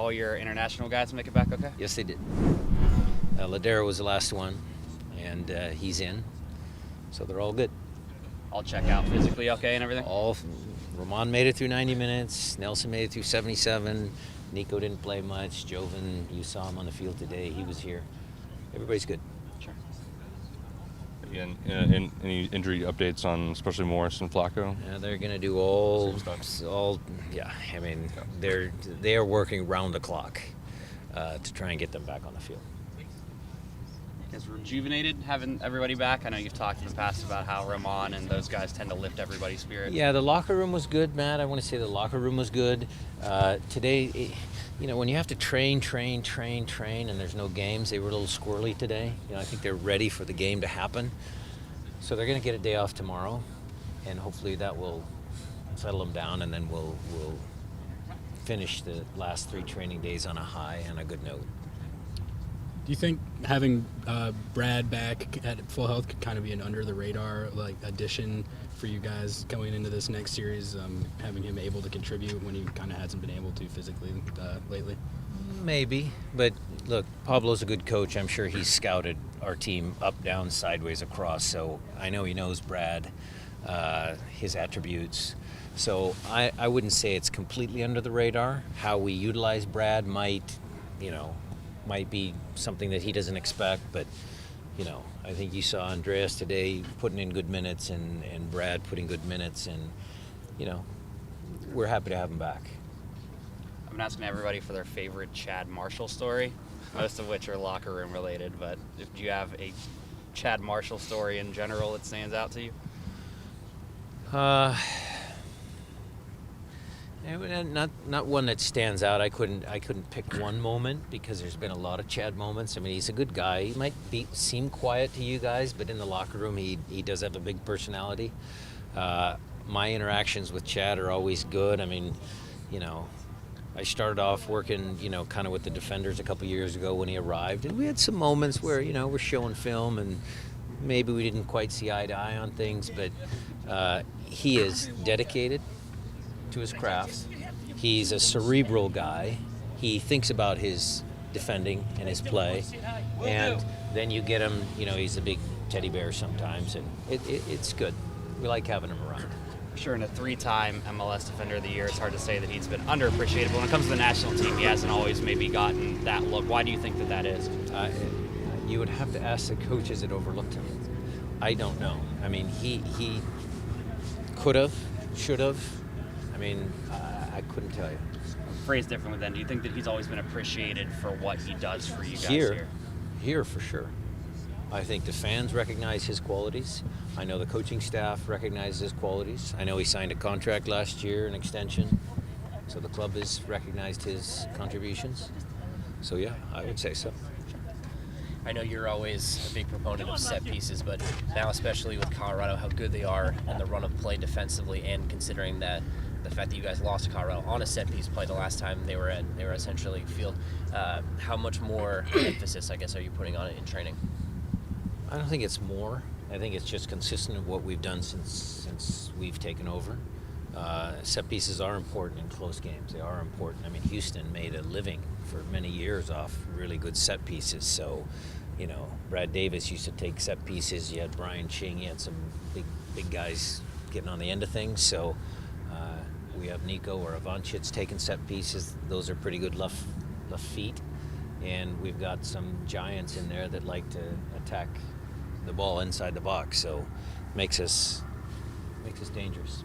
all your international guys make it back okay? Yes, they did. Ladero was the last one, and he's in. So they're all good. All check out physically okay and everything? Ramon made it through 90 minutes. Nelson made it through 77. Nico didn't play much. Jovan, you saw him on the field today. He was here. Everybody's good. Sure. Again, any injury updates on especially Morris and Flacco? Yeah, they're going to do all. Yeah. I mean, they are working round the clock to try and get them back on the field. Is rejuvenated having everybody back? I know you've talked in the past about how Ramon and those guys tend to lift everybody's spirit. Yeah, the locker room was good, Matt. I want to say the locker room was good. Today, when you have to train, and there's no games, they were a little squirrely today. I think they're ready for the game to happen. So they're going to get a day off tomorrow, and hopefully that will settle them down, and then we'll finish the last 3 training days on a high and a good note. Do you think having Brad back at full health could kind of be an under-the-radar addition for you guys going into this next series, having him able to contribute when he kind of hasn't been able to physically lately? Maybe, but look, Pablo's a good coach. I'm sure he's scouted our team up, down, sideways, across, so I know he knows Brad, his attributes. So I wouldn't say it's completely under the radar. How we utilize Brad might be something that he doesn't expect, but I think you saw Andreas today putting in good minutes and Brad putting good minutes, and we're happy to have him back. I've been asking everybody for their favorite Chad Marshall story, most of which are locker room related, but if you have a Chad Marshall story in general that stands out to you? Not one that stands out. I couldn't pick one moment because there's been a lot of Chad moments. I mean, he's a good guy. He might seem quiet to you guys, but in the locker room, he does have a big personality. My interactions with Chad are always good. I mean, I started off working, kind of with the defenders a couple years ago when he arrived, and we had some moments where, we're showing film and maybe we didn't quite see eye to eye on things, but he is dedicated to his craft. He's a cerebral guy. He thinks about his defending and his play, and then you get him, he's a big teddy bear sometimes, and it's good. We like having him around. Sure, in a 3-time MLS Defender of the Year, it's hard to say that he's been underappreciated, but when it comes to the national team, he hasn't always maybe gotten that look. Why do you think that is? You would have to ask the coaches that overlooked him. I don't know. I mean, he could have, should have. I mean, I couldn't tell you. Phrased differently then, do you think that he's always been appreciated for what he does for you guys here? Here for sure. I think the fans recognize his qualities. I know the coaching staff recognizes his qualities. I know he signed a contract last year, an extension, so the club has recognized his contributions. So yeah, I would say so. I know you're always a big proponent of set pieces, but now especially with Colorado, how good they are on the run of play defensively, and considering that the fact that you guys lost to Colorado on a set piece play the last time they were essentially field, how much more emphasis, I guess, are you putting on it in training? I don't think it's more. I think it's just consistent with what we've done since we've taken over. Set pieces are important in close games. They are important. I mean, Houston made a living for many years off really good set pieces. So, Brad Davis used to take set pieces. You had Brian Ching. You had some big guys getting on the end of things. So we have Nico or Ivanchitz taking set pieces. Those are pretty good left feet. And we've got some giants in there that like to attack the ball inside the box. So makes us dangerous.